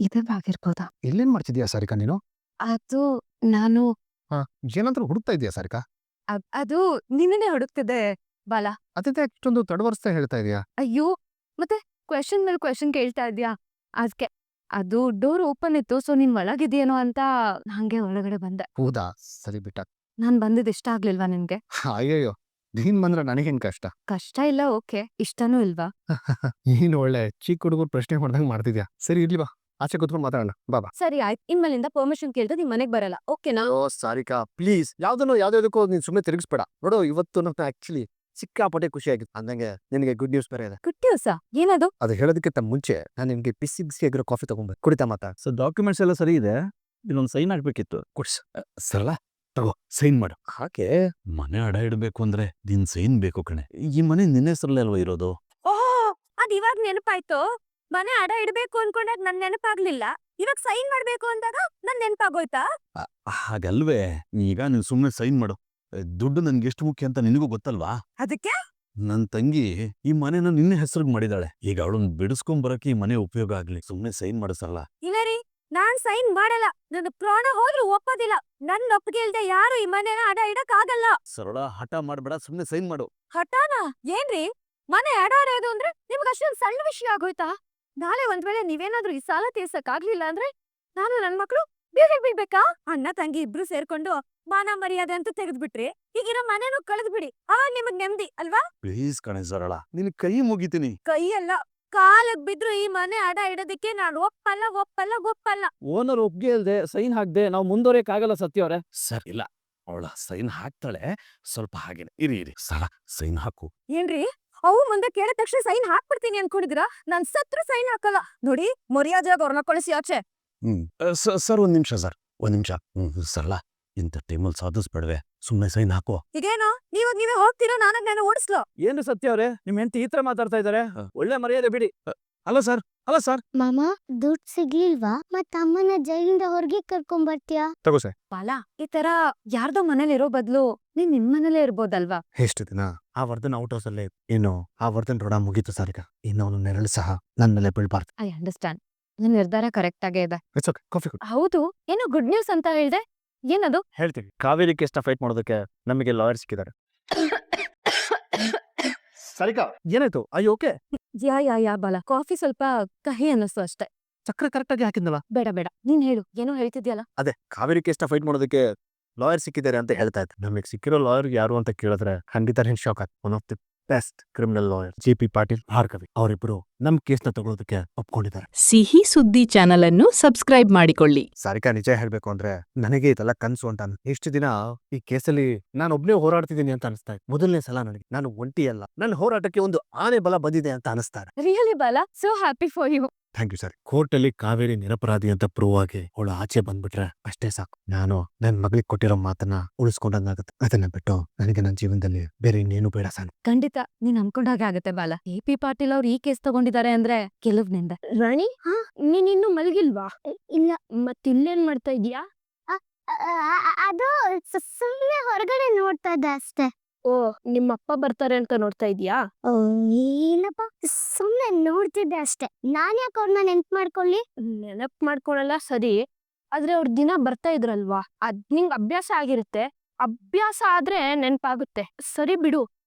ಇದವಾಗಿರ್ಬೋದಾ? ಇಲ್ಲೇನ್ ಮಾಡ್ತಿದ್ಯಾ ಸಾರಿಕಾ ನೀನು? ಅದು ನಾನು ಹಾ, ಏನಂತ ಹುಡುಕ್ತಾ ಇದೀಯಾ ಸಾರಿಕಾ? ಅದು ನಿನ್ನನ್ನೇ ಹುಡುಕ್ತಿದ್ದೆ ಬಾಲ. ಅದಿದ್ದೆ ಇಷ್ಟೊಂದು ತಡವರ್ಸ್ತಾ ಹೇಳ್ತಾ ಇದೀಯಾ? ಅಯ್ಯೋ! ಮತ್ತೆ ಕ್ವೆಶ್ಚನ್ ಮೇಲೆ ಕ್ವೆಶ್ಚನ್ ಕೇಳ್ತಾ ಇದ್ಯಾ? ಅದ್ಕೆ. ಅದು ಡೋರ್ ಓಪನ್ ಇತ್ತು. ಸೊ ನೀನ್ ಒಳಗಿದ್ಯೇನೋ ಅಂತ ಹಂಗೆ ಒಳಗಡೆ ಬಂದೆ. ಹೌದಾ? ಸರಿ ಬಿಟ್ಟ. ನಾನ್ ಬಂದಿದ್ ಇಷ್ಟ ಆಗ್ಲಿಲ್ವಾ ನಿನ್ಗೆ? ಅಯ್ಯಯ್ಯೋ! ನೀನ್ ಬಂದ್ರೆ ನನಗೇನ್ ಕಷ್ಟ? ಕಷ್ಟ ಇಲ್ಲ, ಓಕೆ. ಇಷ್ಟನೂ ಇಲ್ವಾ? ನೀನು ಒಳ್ಳೆ ಚಿಕ್ಕ ಹುಡುಗರು ಪ್ರಶ್ನೆ ಮಾಡ್ದಂಗ್ ಮಾಡ್ತಿದ್ಯಾ. ಸರಿ ಇರ್ಲಿ ಬಾ, ಆಚೆ ಕೂತ್ಕೊಂಡು ಮಾತಾಡೋಣ. ಬಾ ಬಾ. ಸರಿ ಆಯ್ತು. ಇನ್ಮೇಲಿಂದ ಪರ್ಮಿಷನ್ ಕೇಳ್ದೆ ನಿಮ್ ಮನೆಗ್ ಬರಲ್ಲ. ಓಕೆನಾ? ಅಯ್ಯೋ ಸಾರಿಕಾ, ಪ್ಲೀಸ್ ಯಾವ್ದಾವ್ದಕ್ಕೂ ನೀನ್ ಸುಮ್ಮನೆ ತಿರುಗಿಸ್ಬೇಡ. ನೋಡು, ಇವತ್ತು ನಮ್ಗೆ ಆಕ್ಚುಲಿ ಸಿಕ್ಕಾಪಟ್ಟೆ ಖುಷಿ ಆಗಿತ್ತು. ಅಂದಂಗೆ ನಿನಗೆ ಗುಡ್ ನ್ಯೂಸ್ ಬೇರೆ ಇದೆ. ಗುಡ್ ನ್ಯೂಸಾ? ಏನದು? ಅದು ಹೇಳೋದಕ್ಕಿಂತ ಮುಂಚೆ ನಾನು ನಿನ್ಗೆ ಬಿಸಿ ಬಿಸಿಯಾಗಿರೋ ಕಾಫಿ ತಗೊಂಡ್ಬಂದೆ, ಕುಡಿತಾ ಮಾತಾಡ. ಸೊ ಡಾಕ್ಯುಮೆಂಟ್ಸ್ ಎಲ್ಲ ಸರಿ ಇದೆ, ಇಲ್ಲೊಂದು ಸೈನ್ ಹಾಕ್ಬೇಕಿತ್ತು. ಕುಡ್ಸ್. ಸರಳ, ತಗೋ ಸೈನ್ ಮಾಡು. ಹಾಗೆ ಮನೆ ಅಡ ಇಡಬೇಕು ಅಂದ್ರೆ ನಿನ್ ಸೈನ್ ಬೇಕು ಕಣೆ. ಈ ಮನೆ ನಿನ್ನ ಹೆಸರಲ್ಲೇ ಅಲ್ವಾ ಇರೋದು? ಓಹ್! ಅದ್ ಇವಾಗ್ ನೆನಪಾಯ್ತು. ಮನೆ ಅಡ ಇಡ್ಬೇಕು ಅನ್ಕೊಂಡಾಗ ನನ್ ನೆನಪಾಗ್ಲಿಲ್ಲ. ಇವಾಗ ಸೈನ್ ಮಾಡ್ಬೇಕು ಅಂದಾಗ ನನ್ ನೆನಪಾಗೋಯ್ತಾ? ಹಾಗಲ್ವೇ, ಈಗ ನೀನ್ ಸುಮ್ನೆ ಸೈನ್ ಮಾಡು. ದುಡ್ಡು ನನ್ಗೆ ಎಷ್ಟು ಮುಖ್ಯ ಅಂತ ನಿನಗೂ ಗೊತ್ತಲ್ವಾ? ಅದಕ್ಕೆ? ನನ್ ತಂಗಿ ಈ ಮನೆನ ನಿನ್ನ ಹೆಸರಿಗೆ ಮಾಡಿದಾಳೆ. ಈಗ ಅವಳನ್ನ ಬಿಡಿಸ್ಕೊಂಡ್ ಬರಕ್ಕೆ ಈ ಮನೆ ಉಪಯೋಗ ಆಗ್ಲಿ. ಸುಮ್ನೆ ಸೈನ್ ಮಾಡಿಸಲ್ಲ. ಇಲ್ಲ ರೀ, ನಾನ್ ಸೈನ್ ಮಾಡಲ್ಲ. ನನ್ನ ಪ್ರಾಣ ಹೋದ್ರೂ ಒಪ್ಪೋದಿಲ್ಲ. ನನ್ ಒಪ್ಪಿಗೆ ಇಲ್ದೆ ಯಾರು ಈ ಮನೆನ ಅಡ ಇಡಕ್ ಆಗಲ್ಲ. ಸರಳ, ಹಠ ಮಾಡ್ಬೇಡ, ಸುಮ್ನೆ ಸೈನ್ ಮಾಡು. ಹಠಾನ? ಏನ್ರಿ? ಮನೆ ಅಡ ಇಡೋದು ಅಂದ್ರೆ ನಿಮ್ಗೆ ಅಷ್ಟೊಂದ್ ಸಣ್ಣ ವಿಷಯ ಆಗೋಯ್ತಾ? ನಾಳೆ ಒಂದ್ ವೇಳೆ ನೀವೇನಾದ್ರೂ ಈ ಸಾಲ ತೀರ್ಸಕ್ ಆಗ್ಲಿಲ್ಲ ಅಂದ್ರೆ ನಾನು ನನ್ ಮಕ್ಳು ಬೀದಿಗ್ ಬೀಳ್ಬೇಕಾ? ಅಣ್ಣ ತಂಗಿ ಇಬ್ರು ಸೇರ್ಕೊಂಡು ಮಾನ ಮರ್ಯಾದೆ ಅಂತ ತೆಗೆದ್ಬಿಟ್ರಿ. ಈಗಿರೋ ಮನೆನೂ ಕಳೆದ್ಬಿಡಿ. ಆವಾಗ ನಿಮಗ್ ನೆಮ್ಮದಿ ಅಲ್ವಾ? ಪ್ಲೀಸ್ ಕಣೆ ಸರಳ, ನಿನ್ ಕೈ ಮುಗಿತೀನಿ. ಕೈಯಲ್ಲ, ಕಾಲಕ್ ಬಿದ್ರು ಈ ಮನೆ ಅಡ ಇಡೋದಕ್ಕೆ ನಾನು ಒಪ್ಪಲ್ಲ ಒಪ್ಪಲ್ಲ ಒಪ್ಪಲ್ಲ. ಓನರ್ ಒಪ್ಗೆ ಇಲ್ದೆ ಸೈನ್ ಹಾಕ್ದೆ ನಾವು ಮುಂದುವರಿಯಕ್ ಆಗಲ್ಲ ಸತ್ಯ ಅವ್ರೆ. ಸರ್ ಇಲ್ಲ, ಅವಳ ಸೈನ್ ಹಾಕ್ತಾಳೆ. ಸ್ವಲ್ಪ ಹಾಗೇನೆ ಇರಿ. ಸರಳ, ಸೈನ್ ಹಾಕು. ಏನ್ರಿ, ಅವು ಮುಂದೆ ಕೇಳಿದ ತಕ್ಷಣ ಸೈನ್ ಹಾಕ್ಬಿಡ್ತೀನಿ ಅನ್ಕೊಂಡಿದಿರಾ? ನಾನ್ ಸತ್ರು ಸೈನ್ ಹಾಕಲ್ಲ. ನೋಡಿ, ಮರ್ಯಾದೆಯಾಗಿ ಅವ್ರನ್ನ ಕಳಿಸಿ ಆಚೆ. ಸರ್ ಒಂದ್ ನಿಮಿಷ ಸರ್, ಒಂದ್ ನಿಮಿಷ. ಸರಳ, ಇಂಥ ಟೈಮಲ್ಲಿ ಸಾಧಿಸ್ಬೇಡವೆ, ಸುಮ್ನೆ ಸೈನ್ ಹಾಕೋ. ಈಗೇನೋ ನೀವೇ ಹೋಗ್ತೀರೋ ನಾನಾಗ ನಾನು ಓಡಿಸ್ಲೋ? ಏನು ಸತ್ಯ ಅವ್ರೆ, ನಿಮ್ ಹೆಂಡತಿ ಈ ತರ ಮಾತಾಡ್ತಾ ಇದಾರೆ? ಒಳ್ಳೆ ಮರ್ಯಾದೆ ಬಿಡಿ. ಅಲ್ಲ ಸರ್, ಮಾಮ, ದುಡ್ಡು ಸಿಗ್ಲಿಲ್ವಾ? ಮತ್ತ ಅಮ್ಮನ ಜೈಲಿಂದ ಹೊರಗೆ ಕರ್ಕೊಂಡ್ ಬರ್ತೀಯಾ? ತಗೋ ಸರ್. ಬಾಲ, ಈ ತರ ಯಾರ್ದೋ ಮನೇಲಿ ಇರೋ ಬದ್ಲು ನೀನ್ ನಿಮ್ ಮನೇಲೇ ಇರ್ಬೋದಲ್ವಾ? ಎಷ್ಟು ದಿನ ಆ ವರ್ಧನ್ ಔಟ್ ಹೌಸ್ ಅಲ್ಲೇ ಇನ್ನು ಆ ವರ್ಧನ್ ಋಣ ಮುಗೀತು ಸಾರಿಕಾ. ಇನ್ನು ಅವನು ನೆರಳು ಸಹ ನನ್ನ ಮೇಲೆ ಬೀಳ್ಬಾರ್ದು. I understand. ನಿನ್ ನಿರ್ಧಾರ ಕರೆಕ್ಟ್ ಆಗೇ ಇದೆ. ಇಟ್ಸ್ ಓಕೆ, ಕಾಫಿ ಕೊಡು. ಹೌದು, ಏನೋ ಗುಡ್ ನ್ಯೂಸ್ ಅಂತ ಹೇಳ್ದೆ. ಏನದು? ಹೇಳ್ತೀವಿ, ಕಾವೇರಿ ಕೇಸ್ನ ಫೈಟ್ ಮಾಡೋದಕ್ಕೆ ನಮಗೆ ಲಾಯರ್ ಸಿಕ್ಕಿದ್ದಾರೆ. ಸಾರಿಕಾ, ಏನಾಯ್ತು? ಅಯ್ಯೋ ಓಕೆ. ಯಾ ಬಾಲ, ಕಾಫಿ ಸ್ವಲ್ಪ ಕಹಿ ಅನ್ನಿಸ್ತು ಅಷ್ಟೇ. ಸಕ್ಕರೆ ಕರೆಕ್ಟ್ ಆಗಿ ಹಾಕಿದ್ನಲ್ಲ. ಬೇಡ, ನೀನ್ ಹೇಳು, ಏನೋ ಹೇಳ್ತಿದ್ಯಲ್ಲ. ಅದೇ ಕಾವೇರಿ ಕೇಸ್ನ ಫೈಟ್ ಮಾಡೋದಕ್ಕೆ ಲಾಯರ್ ಸಿಕ್ಕಿದ್ದಾರೆ ಅಂತ ಹೇಳ್ತಾ ಇದ್ದೆ. ನಮಗೆ ಸಿಕ್ಕಿರೋ ಲಾಯರ್ ಯಾರು ಅಂತ ಕೇಳಿದ್ರೆ ಖಂಡಿತ ನಿನ್ ಶಾಕ್ ಆಯ್ತು. One of the best criminal lawyer JP Patil, Bhargavi ಅವರಿಬ್ರು ನಮ್ ಕೇಸ್ನ ತಗೊಳ್ಳೋದಕ್ಕೆ ಒಪ್ಕೊಂಡಿದ್ದಾರೆ. ಸಿಹಿ ಸುದ್ದಿ ಚಾನಲ್ ಅನ್ನು ಸಬ್ಸ್ಕ್ರೈಬ್ ಮಾಡಿಕೊಳ್ಳಿ. ಸಾರಿಕಾ, ನಿಜ ಹೇಳ್ಬೇಕು ಅಂದ್ರೆ ನನಗೆ ಇದೆಲ್ಲ ಕನ್ಸು ಅಂತ ಇಷ್ಟು ದಿನ ಈ ಕೇಸಲ್ಲಿ ನಾನು ಒಬ್ನೇ ಹೋರಾಡ್ತಿದ್ದೀನಿ ಅಂತ ಅನಿಸ್ತಾ ಇತ್ತು. ಮೊದಲನೇ ಸಲ ನನಗೆ ನಾನು ಒಂಟಿ ಅಲ್ಲ, ನನ್ನ ಹೋರಾಟಕ್ಕೆ ಒಂದು ಆನೆ ಬಲ ಬಂದಿದೆ ಅಂತ ಅನಿಸ್ತಾರೆ. Really Bala, so happy for you. Thank you sir. Court ಅಲ್ಲಿ ಕಾವೇರಿ ನಿರಪರಾಧಿ ಅಂತ ಪ್ರೂವ್ ಆಗಿ ಅವಳು ಆಚೆ ಬಂದ್ಬಿಟ್ರೆ ಅಷ್ಟೇ ಸಾಕು. ನಾನು ನನ್ನ ಮಗಳಿಗೆ ಕೊಟ್ಟಿರೋ ಮಾತನ್ನ ಉಳಿಸ್ಕೊಂಡಂಗಾಗುತ್ತೆ. ಅದನ್ನ ಬಿಟ್ಟು ನನಗೆ ನನ್ನ ಜೀವನದಲ್ಲಿ ಬೇರೆ ಇನ್ನೇನು ಬೇಡ ಸರ್. ಖಂಡಿತ ನೀನ್ ಅನ್ಕೊಂಡಾಗೆ ಆಗತ್ತೆ ಬಾಲ. AP ಪಾಟೀಲ್ ಅವ್ರು ಈ ಕೇಸ್ ತಗೊಂಡಿದ್ದಾರೆ ಅಂದ್ರೆ ಕೆಲವ್ನಿಂದ. ರಾಣಿ, ನೀನ್ ಇನ್ನು ಮಲಗಿಲ್ವಾ? ಇಲ್ಲ. ಮತ್ತಿಲ್ಲೇನ್ ಮಾಡ್ತಾ ಇದೀಯಾ? ಅದು ಸುಮ್ಮನೆ ಹೊರಗಡೆ ನೋಡ್ತಾ ಇದ್ದೆ ಅಷ್ಟೇ. ಓ, ನಿಮ್ಮಪ್ಪ ಬರ್ತಾರೆ ಅಂತ ನೋಡ್ತಾ ಇದೀಯಾ? ಏನಪ್ಪ, ಸುಮ್ನೆ ನೋಡ್ತಿದ್ದೆ ಅಷ್ಟೇ. ನಾನ್ ಯಾಕೆ ಅವ್ರನ್ನ ನೆನ್ಪ್ ಮಾಡ್ಕೊಳ್ಳಿ? ನೆನಪ್ ಮಾಡ್ಕೊಳಲ್ಲ ಸರಿ, ಆದ್ರೆ ಅವ್ರ ದಿನ ಬರ್ತಾ ಇದ್ರಲ್ವಾ, ಅದ್ ನಿಂಗ್ ಅಭ್ಯಾಸ ಆಗಿರುತ್ತೆ. ಅಭ್ಯಾಸ ಆದ್ರೆ ನೆನ್ಪಾಗುತ್ತೆ. ಸರಿ ಬಿಡು,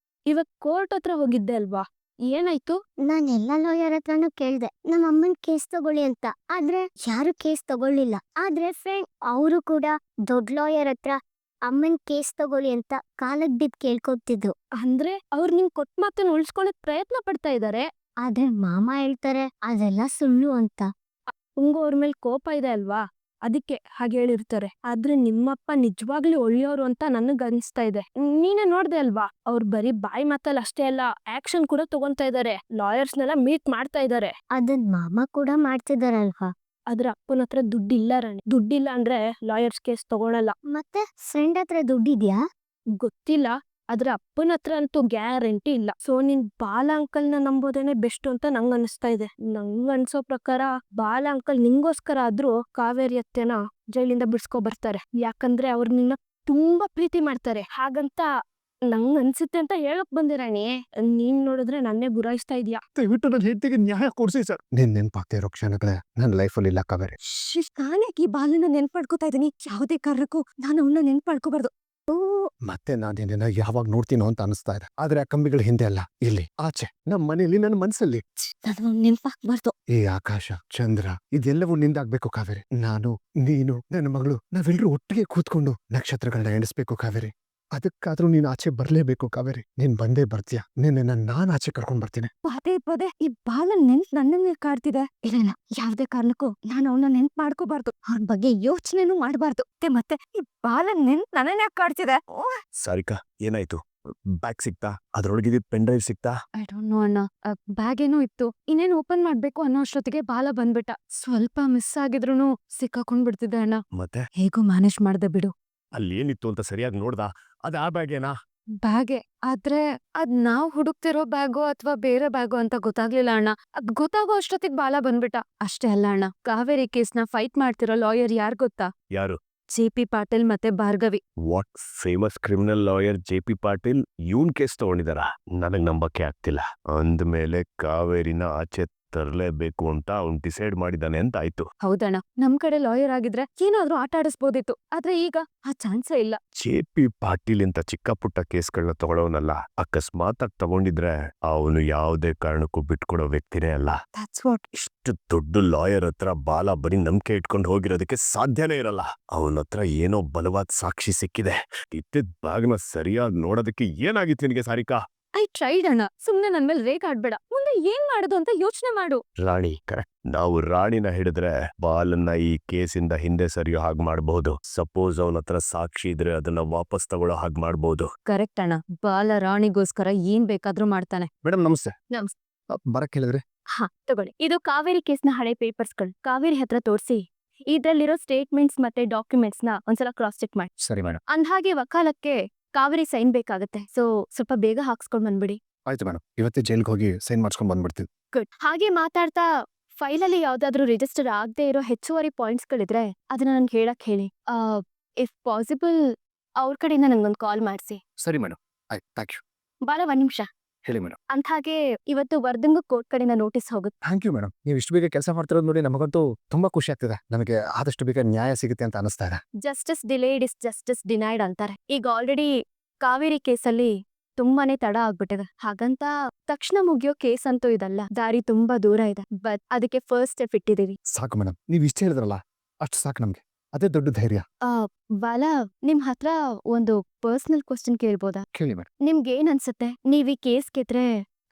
ಇವತ್ ಕೋರ್ಟ್ ಹತ್ರ ಹೋಗಿದ್ದೆ ಅಲ್ವಾ, ಏನಾಯ್ತು? ನಾನ್ ಎಲ್ಲಾ ಲಾಯರ್ ಹತ್ರನೂ ಕೇಳ್ದೆ ನಮ್ಮ ಅಮ್ಮನ್ ಕೇಸ್ ತಗೊಳ್ಳಿ ಅಂತ. ಆದ್ರೆ ಯಾರು ಕೇಸ್ ತಗೊಳ್ಳಿಲ್ಲ. ಆದ್ರೆ ಫ್ರೆಂಡ್ ಅವರು ಕೂಡ ದೊಡ್ಡ ಲಾಯರ್ ಹತ್ರ ಅಮ್ಮನ್ ಕೇಸ್ ತಗೊಳ್ಳಿ ಅಂತ ಕಾಲಕ್ ಬಿದ್ದು ಕೇಳ್ಕೊತಿದ್ರು. ಅಂದ್ರೆ ಅವ್ರು ನಿಂಗ್ ಕೊಟ್ಟ ಮಾತನ್ನ ಉಳಿಸ್ಕೊಳಕ್ ಪ್ರಯತ್ನ ಪಡ್ತಾ ಇದಾರೆ. ಆದ್ರೆ ಮಾಮ ಹೇಳ್ತಾರೆ ಅದೆಲ್ಲ ಸುಳ್ಳು ಅಂತ. ಅಪ್ಪಂಗೂ ಅವ್ರ ಮೇಲೆ ಕೋಪ ಇದೆ ಅಲ್ವಾ, ಅದಕ್ಕೆ ಹಾಗೆ ಹೇಳಿರ್ತಾರೆ. ಆದ್ರೆ ನಿಮ್ಮಪ್ಪ ನಿಜವಾಗ್ಲೂ ಒಳ್ಳೆಯವರು ಅಂತ ನನಗ್ ಅನಿಸ್ತಾ ಇದೆ. ನೀನೇ ನೋಡ್ದೆ ಅಲ್ವಾ, ಅವ್ರು ಬರೀ ಬಾಯಿ ಮಾತಲ್ಲಿ ಅಷ್ಟೇ ಅಲ್ಲ, ಆಕ್ಷನ್ ಕೂಡ ತಗೊಂತಾ ಇದಾರೆ. ಲಾಯರ್ಸ್ನೆಲ್ಲ ಮೀಟ್ ಮಾಡ್ತಾ ಇದಾರೆ. ಅದನ್ ಮಾಮ ಕೂಡ ಮಾಡ್ತಿದಾರಲ್ವಾ. ಆದ್ರೆ ಅಪ್ಪನ ಹತ್ರ ದುಡ್ಡಿಲ್ಲ ರಾಣಿ. ದುಡ್ಡಿಲ್ಲ ಅಂದ್ರೆ ಲಾಯರ್ಸ್ ಕೇಸ್ ತಗೊಳಲ್ಲ. ಮತ್ತೆ ಫ್ರೆಂಡ್ ಹತ್ರ ದುಡ್ಡಿದ್ಯಾ? ಗೊತ್ತಿಲ್ಲ, ಆದ್ರೆ ಅಪ್ಪನ ಹತ್ರ ಅಂತೂ ಗ್ಯಾರಂಟಿ ಇಲ್ಲ. ಸೊ ನೀನ್ ಬಾಲ ಅಂಕಲ್ನ ನಂಬೋದೇನೆ ಬೆಸ್ಟ್ ಅಂತ ನಂಗ್ ಅನಿಸ್ತಾ ಇದೆ. ನಂಗ್ ಅನ್ಸೋ ಪ್ರಕಾರ ಬಾಲ ಅಂಕಲ್ ನಿಂಗೋಸ್ಕರ ಆದ್ರೂ ಕಾವೇರಿ ಅತ್ತೆನ ಜೈಲಿಂದ ಬಿಡ್ಸ್ಕೊ ಬರ್ತಾರೆ. ಯಾಕಂದ್ರೆ ಅವ್ರು ನಿನ್ನ ತುಂಬಾ ಪ್ರೀತಿ ಮಾಡ್ತಾರೆ. ಹಾಗಂತ ನಂಗ್ ಅನ್ಸುತ್ತೆ ಅಂತ ಹೇಳಕ್ ಬಂದೆ ರಾಣಿ. ನೀನ್ ನೋಡಿದ್ರೆ ನನ್ನೇ ಗುರಾಯಿಸ್ತಾ ಇದೀಯಾ. ದಯವಿಟ್ಟು ನನ್ನ ಹೆಂಡತಿಗೆ ನ್ಯಾಯ ಕೊಡ್ಸಿ ಸರ್. ನೀನ್ ನೆನ್ಪಾಗ್ತಾ ಇರೋ ಕ್ಷಣಗಳೇ ನನ್ನ ಲೈಫಲ್ಲಿ ಇಲ್ಲ ಕಾವೇರಿ. ನಾನೇ ಈ ಬಾಲನ್ನ ನೆನ್ಪಾಡ್ಕೋತಾ ಇದೀನಿ. ಯಾವುದೇ ಕಾರಣಕ್ಕೂ ನಾನು ಅವನ್ನ ನೆನ್ಪಾಡ್ಕೋಬಾರ್ದು. ಮತ್ತೆ ನಾನು ನಿನ್ನ ಯಾವಾಗ ನೋಡ್ತೀನೋ ಅಂತ ಅನಿಸ್ತಾ ಇದೆ. ಆದ್ರೆ ಆ ಕಂಬಿಗಳ ಹಿಂದೆ ಅಲ್ಲ, ಇಲ್ಲಿ ಆಚೆ ನಮ್ಮ ಮನೆಯಲ್ಲಿ, ನನ್ನ ಮನಸ್ಸಲ್ಲಿ. ನಾನು ನೆನ್ಪಾಕ್ಬಾರ್ದು. ಈ ಆಕಾಶ, ಚಂದ್ರ ಇದೆಲ್ಲವೂ ನಿಂದಾಗ್ಬೇಕು ಕಾವೇರಿ. ನಾನು, ನೀನು, ನನ್ನ ಮಗಳು ನಾವೆಲ್ಲರೂ ಒಟ್ಟಿಗೆ ಕೂತ್ಕೊಂಡು ನಕ್ಷತ್ರಗಳನ್ನ ಎಣಿಸ್ಬೇಕು ಕಾವೇರಿ. ಅದಕ್ಕಾದ್ರೂ ನೀನ್ ಆಚೆ ಬರ್ಲೇಬೇಕು ಕಾವೇರಿ. ನೀನ್ ಬಂದೇ ಬರ್ತೀಯ. ನಿನ್ನ ನಾನ್ ಆಚೆ ಕರ್ಕೊಂಡ್ ಬರ್ತೀನಿ. ಪದೇ ಪದೇ ಈ ಬಾಲನ್ ನೆನ್ಪ್ ನನ್ನನ್ನೇ ಕಾಡ್ತಿದೆ. ಇಲ್ಲ, ಯಾವ್ದೇ ಕಾರಣಕ್ಕೂ ನಾನು ಅವನ್ನ ನೆನ್ಪ್ ಮಾಡ್ಕೋಬಾರ್ದು. ಅವ್ರ ಬಗ್ಗೆ ಯೋಚನೆನೂ ಮಾಡ್ಬಾರ್ದು. ಮತ್ತೆ ಈ ಬಾಲನ್ ನೆನ್ಪ್ ನನ್ನನ್ನೇ ಕಾಡ್ತಿದೆ. ಸಾರಿಕಾ, ಏನಾಯ್ತು? ಬ್ಯಾಗ್ ಸಿಕ್ತಾ? ಅದ್ರೊಳಗಿದ್ ಪೆನ್ ಡ್ರೈವ್ ಸಿಕ್ತಾ? ಐ ಡೋಂಟ್ ನೋ ಅಣ್ಣ. ಬ್ಯಾಗ್ ಏನೋ ಇತ್ತು. ಇನ್ನೇನು ಓಪನ್ ಮಾಡ್ಬೇಕು ಅನ್ನೋ ಅಷ್ಟೊತ್ತಿಗೆ ಬಾಲ ಬಂದ್ಬಿಟ್ಟ. ಸ್ವಲ್ಪ ಮಿಸ್ ಆಗಿದ್ರು ಸಿಕ್ಕಾಕೊಂಡ್ ಬಿಡ್ತಿದ್ದೆ ಅಣ್ಣ. ಮತ್ತೆ ಹೇಗೂ ಮ್ಯಾನೇಜ್ ಮಾಡ್ದೆ ಬಿಡು. ಅಲ್ಲಿ ಏನಿತ್ತು ಅಂತ ಸರಿಯಾಗಿ ನೋಡ್ದ? ಅದ್ ಆ ಬ್ಯಾಗ್ ಏನಾ? ಬ್ಯಾಗೆ. ಆದ್ರೆ ಅದ್ ನಾವ್ ಹುಡುಕ್ತಿರೋ ಬ್ಯಾಗೋ ಅಥವಾ ಬೇರೆ ಬ್ಯಾಗೋ ಅಂತ ಗೊತ್ತಾಗ್ಲಿಲ್ಲ ಅಣ್ಣ. ಅದ್ ಗೊತ್ತಾಗೋ ಅಷ್ಟೊತ್ತಿಗೆ ಬಾಲ ಬಂದ್ಬಿಟ್ಟ. ಅಷ್ಟೇ ಅಲ್ಲ ಅಣ್ಣ, ಕಾವೇರಿ ಕೇಸ್ನ ಫೈಟ್ ಮಾಡ್ತಿರೋ ಲಾಯರ್ ಯಾರ್ ಗೊತ್ತಾ? ಯಾರು? JP ಪಾಟೀಲ್ ಮತ್ತೆ Bhargavi. What? Famous criminal lawyer JP Patil ಇವನ್ ಕೇಸ್ ತಗೊಂಡಿದಾರ? ನನಗ್ ನಂಬಕ್ಕೆ ಆಗ್ತಿಲ್ಲ. ಅಂದ್ಮೇಲೆ ಕಾವೇರಿನ ಆಚೆ ತರಲೇಬೇಕು ಅಂತ ಅವ್ನ್ ಡಿಸೈಡ್ ಮಾಡಿದಾನೆ ಅಂತ ಆಯ್ತು. ಹೌದಣ್ಣ, ನಮ್ ಕಡೆ ಲಾಯರ್ ಆಗಿದ್ರೆ ಏನಾದ್ರೂ ಆಟ ಆಡಿಸ್ಬೋದಿತ್ತು. ಆದ್ರೆ ಈಗ ಆ ಚಾನ್ಸೇ ಇಲ್ಲ. JP ಪಾಟೀಲ್ ಇಂತ ಚಿಕ್ಕ ಪುಟ್ಟ ಕೇಸ್ಗಳನ್ನ ತಗೊಳ್ಳೋನಲ್ಲ. ಅಕಸ್ಮಾತ್ ಆಗಿ ತಗೊಂಡಿದ್ರೆ ಅವನು ಯಾವುದೇ ಕಾರಣಕ್ಕೂ ಬಿಟ್ಕೊಡೋ ವ್ಯಕ್ತಿನೇ ಅಲ್ಲ. That's what. ಇಷ್ಟು ದೊಡ್ಡ ಲಾಯರ್ ಹತ್ರ ಬಾಲ ಬರೀ ನಂಬಿಕೆ ಇಟ್ಕೊಂಡು ಹೋಗಿರೋದಕ್ಕೆ ಸಾಧ್ಯನೇ ಇರಲ್ಲ. ಅವನ ಹತ್ರ ಏನೋ ಬಲವಾದ ಸಾಕ್ಷಿ ಸಿಕ್ಕಿದೆ. ಇದ್ದಿದ್ ಬ್ಯಾಗ್ನ ಸರಿಯಾಗಿ ನೋಡೋದಕ್ಕೆ ಏನಾಗಿತ್ತು ನಿನಗೆ ಸಾರಿಕಾ? ಐ ಟ್ರೈಡ್ ಅಣ್ಣ. ಸುಮ್ನೆ ನನ್ ಮೇಲೆ ರೇಟ್ ಆಡ್ಬೇಡ. ಮುಂದೆ ಏನ್ ಮಾಡೋದು ಅಂತ ಯೋಚನೆ ಮಾಡು. ರಾಣಿ, ಕರೆಕ್ಟ್. ನಾವು ರಾಣಿನ ಹಿಡಿದ್ರೆ ಬಾಲನ್ನ ಈ ಕೇಸಿಂದ ಹಿಂದೆ ಸರಿಯೋ ಹಾಗೆ ಮಾಡಬಹುದು. ಸಪೋಸ್ ಅವನ ಹತ್ರ ಸಾಕ್ಷಿ ಇದ್ರೆ ಅದನ್ನ ವಾಪಸ್ ತಗೊಳ್ಳೋ ಹಾಗೆ ಮಾಡಬಹುದು. ಕರೆಕ್ಟ್ ಅಣ್ಣ. ಬಾಲ ರಾಣಿಗೋಸ್ಕರ ಏನ್ ಬೇಕಾದ್ರೂ ಮಾಡ್ತಾನೆ. ಮೇಡಮ್ ನಮಸ್ತೆ. ನಮಸ್ತೆ. ಬರಕ್ ಹೇಳಿದ್ರೆ? ಹಾ, ತಗೊಳ್ಳಿ. ಇದು ಕಾವೇರಿ ಕೇಸ್ನ ಹಳೆ ಪೇಪರ್ಸ್ಗಳು. ಕಾವೇರಿ ಹತ್ರ ತೋರಿಸಿ ಇದ್ರಲ್ಲಿರೋ ಸ್ಟೇಟ್ಮೆಂಟ್ಸ್ ಮತ್ತೆ ಡಾಕ್ಯುಮೆಂಟ್ಸ್ ನ ಒಂದ್ಸಲ ಕ್ರಾಸ್ ಚೆಕ್ ಮಾಡಿ. ಸರಿ ಮೇಡಮ್. ಅಂದ್ಹಾಗೆ ವಕಾಲಕ್ಕೆ ಕಾವೇರಿ ಸೈನ್ ಬೇಕಾಗತ್ತೆ. ಸೊ ಸ್ವಲ್ಪ ಬೇಗ ಹಾಕ್ಸ್ಕೊಂಡ್ ಬಂದ್ಬಿಡಿ. ಆಯ್ತು ಮೇಡಮ್, ಇವತ್ತೇ ಜೈಲ್ಗೆ ಹೋಗಿ ಸೈನ್ ಮಾಡ್ಸ್ಕೊಂಡ್ ಬಂದ್ಬಿಡ್ತೀನಿ. ಗುಡ್. ಹಾಗೆ ಮಾತಾಡ್ತಾ ಫೈಲಲ್ಲಿ ಯಾವ್ದಾದ್ರು ರಿಜಿಸ್ಟರ್ ಆಗದೆ ಇರೋ ಹೆಚ್ಚುವರಿ ಪಾಯಿಂಟ್ಸ್ ಗಳಿದ್ರೆ ಅದನ್ನ ನನ್ಗೆ ಹೇಳಕ್ ಹೇಳಿ. ಇಫ್ ಪಾಸಿಬಲ್ ಅವ್ರ ಕಡೆಯಿಂದ ನಂಗೊಂದು ಕಾಲ್ ಮಾಡಿಸಿ. ಸರಿ ಮೇಡಮ್, ಆಯ್ತು, ಥ್ಯಾಂಕ್ ಯು. ಬಾಲ ಒಂದ್ ನಿಮಿಷ. ಹೇಳಿ ಮೇಡಮ್. ಅಂದ್ಹಾಗೆ ಇವತ್ತು ವರ್ದಂಗ ಕೋರ್ಟ್ ಕಡೆಯಿಂದ ನೋಟಿಸ್ ಹೋಗುತ್ತೆ. Thank you madam. ನೀವು ಇಷ್ಟು ಬೇಗ ಕೆಲಸ ಮಾಡ್ತಿರೋದು ನೋಡಿ ನಮಗಂತೂ ತುಂಬಾ ಖುಷಿ ಆಗ್ತಿದೆ. ನಮಗೆ ಆದಷ್ಟು ಬೇಗ ನ್ಯಾಯ ಸಿಗುತ್ತೆ ಅಂತ ಅನಿಸ್ತಾ ಇದೆ. Justice delayed is justice denied ಅಂತಾರೆ. ಈಗ ಆಲ್ರೆಡಿ ಕಾವೇರಿ ಕೇಸಲ್ಲಿ ತುಂಬಾನೇ ತಡ ಆಗ್ಬಿಟ್ಟಿದೆ. ಹಾಗಂತ ತಕ್ಷಣ ಮುಗಿಯೋ ಕೇಸ್ ಅಂತೂ ಇದಲ್ಲ. ದಾರಿ ತುಂಬಾ ದೂರ ಇದೆ. ಬಟ್ ಅದಕ್ಕೆ ಫಸ್ಟ್ ಸ್ಟೆಪ್ ಇಟ್ಟಿದೀವಿ. ಸಾಕು ಮೇಡಮ್, ನೀವು ಇಷ್ಟ ಹೇಳಿದ್ರಲ್ಲ ಅಷ್ಟು ಸಾಕು ನಮ್ಗೆ. ಅದೇ ದೊಡ್ಡ ಧೈರ್ಯ. ಬಾಲ, ನಿಮ್ ಹತ್ರ ಒಂದು ಪರ್ಸನಲ್ ಕ್ವಶನ್ ಕೇಳ್ಬೋದಾ? ಕೇಳಿ ಮೇಡಮ್. ನಿಮ್ಗೆ ಏನ್ ಅನ್ಸುತ್ತೆ? ನೀವ್ ಈ ಕೇಸ್ ಗೆದ್ರೆ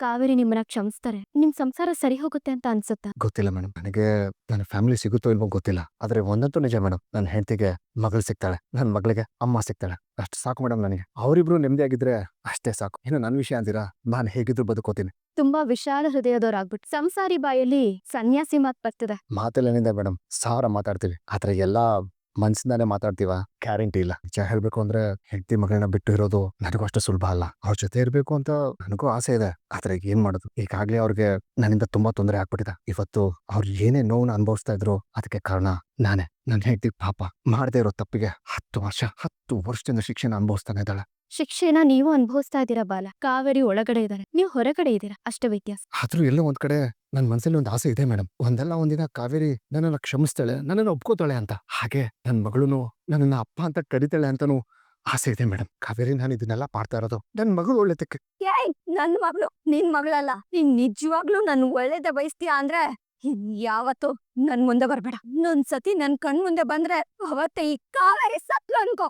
ಕಾವೇರಿ ನಿಮ್ಮನ್ನ ಕ್ಷಮಿಸ್ತಾರೆ, ನಿಮ್ ಸಂಸಾರ ಸರಿ ಹೋಗುತ್ತೆ ಅಂತ ಅನ್ಸುತ್ತಾ? ಗೊತ್ತಿಲ್ಲ ಮೇಡಮ್, ನನಗೆ ನನ್ನ ಫ್ಯಾಮಿಲಿ ಸಿಗುತ್ತೋ ಇಲ್ವೋ ಗೊತ್ತಿಲ್ಲ. ಆದ್ರೆ ಒಂದಂತೂ ನಿಜ ಮೇಡಮ್, ನನ್ನ ಹೆಂಡತಿಗೆ ಮಗಳು ಸಿಗ್ತಾಳೆ, ನನ್ನ ಮಗಳಿಗೆ ಅಮ್ಮ ಸಿಗ್ತಾಳೆ. ಅಷ್ಟು ಸಾಕು ಮೇಡಮ್ ನನಗೆ. ಅವರಿಬ್ರು ನೆಮ್ಮದಿ ಆಗಿದ್ರೆ ಅಷ್ಟೇ ಸಾಕು. ಇನ್ನು ನನ್ನ ವಿಷಯ ಅಂತೀರಾ, ನಾನು ಹೇಗಿದ್ರು ಬದುಕೋತೀನಿ. ತುಂಬಾ ವಿಶಾಲ ಹೃದಯದವರಾಗ್ಬಿಟ್ಟು ಸಂಸಾರಿ ಬಾಯಲ್ಲಿ ಸನ್ಯಾಸಿ ಮಾತ್ ಬರ್ತಿದೆ. ಮಾತೆಲ್ಲೇನಿದೆ ಮೇಡಮ್, ಸಾವಿರ ಮಾತಾಡ್ತೀವಿ, ಆದ್ರೆ ಎಲ್ಲಾ ಮನ್ಸಿಂದಾನೆ ಮಾತಾಡ್ತೀವ, ಗ್ಯಾರಂಟಿ ಇಲ್ಲ. ನಿಜ ಹೇಳ್ಬೇಕು ಅಂದ್ರೆ ಹೆಂಡತಿ ಮಗಳನ್ನ ಬಿಟ್ಟು ಇರೋದು ನನಗೂ ಅಷ್ಟು ಸುಲಭ ಅಲ್ಲ. ಅವ್ರ ಜೊತೆ ಇರ್ಬೇಕು ಅಂತ ನನಗೂ ಆಸೆ ಇದೆ. ಆದ್ರೆ ಏನ್ ಮಾಡೋದು, ಈಗಾಗ್ಲೇ ಅವ್ರಿಗೆ ನನ್ನಿಂದ ತುಂಬಾ ತೊಂದರೆ ಆಗ್ಬಿಟ್ಟಿದೆ. ಇವತ್ತು ಅವ್ರು ಏನೇ ನೋವನ್ನ ಅನುಭವಿಸ್ತಾ ಇದ್ರು ಅದಕ್ಕೆ ಕಾರಣ ನಾನೇ. ನನ್ನ ಹೆಂಡತಿ ಪಾಪ ಮಾಡದೇ ಇರೋ ತಪ್ಪಿಗೆ 10 ವರ್ಷದಿಂದ ಶಿಕ್ಷೆನ ಅನುಭವಿಸ್ತಾನೆ ಇದ್ದಾಳೆ. ಶಿಕ್ಷೆನ ನೀವು ಅನುಭವಿಸ್ತಾ ಇದ್ದೀರಾ ಬಾಲ. ಕಾವೇರಿ ಒಳಗಡೆ ಇದ್ದಾರೆ, ನೀವು ಹೊರಗಡೆ ಇದ್ದೀರಾ, ಅಷ್ಟೇ ವ್ಯತ್ಯಾಸ. ಆದ್ರೂ ಎಲ್ಲೋ ಒಂದ್ ಕಡೆ ನನ್ ಮನ್ಸಲ್ಲಿ ಒಂದು ಆಸೆ ಇದೆ ಮೇಡಮ್. ಒಂದಲ್ಲ ಒಂದಿನ ಕಾವೇರಿ ನನ್ನನ್ನ ಕ್ಷಮಿಸ್ತಾಳೆ, ನನ್ನನ್ನ ಒಪ್ಕೋತಾಳೆ ಅಂತ. ಹಾಗೆ ನನ್ ಮಗಳು ನನ್ನನ್ನ ಅಪ್ಪ ಅಂತ ಕರೀತಾಳೆ ಅಂತಾನು ಆಸೆ ಇದೆ ಮೇಡಮ್. ಕಾವೇರಿ, ನಾನು ಇದನ್ನೆಲ್ಲ ಮಾಡ್ತಾ ಇರೋದು ನನ್ ಮಗಳು ಒಳ್ಳೆದಕ್ಕೆ. ನನ್ ಮಗಳು ನಿನ್ ಮಗಳಲ್ಲ. ನೀನ್ ನಿಜವಾಗ್ಲೂ ನನ್ ಒಳ್ಳೇದೇ ಬಯಸ್ತೀಯ ಅಂದ್ರೆ ಯಾವತ್ತು ನನ್ ಮುಂದೆ ಬರ್ಬೇಡ. ಇನ್ನೊಂದ್ಸತಿ ನನ್ ಕಣ್ ಮುಂದೆ ಬಂದ್ರೆ ಅವತ್ತೆ ಈ ಕಾವೇರಿ ಸತ್ಲು ಅನ್ಕೋ.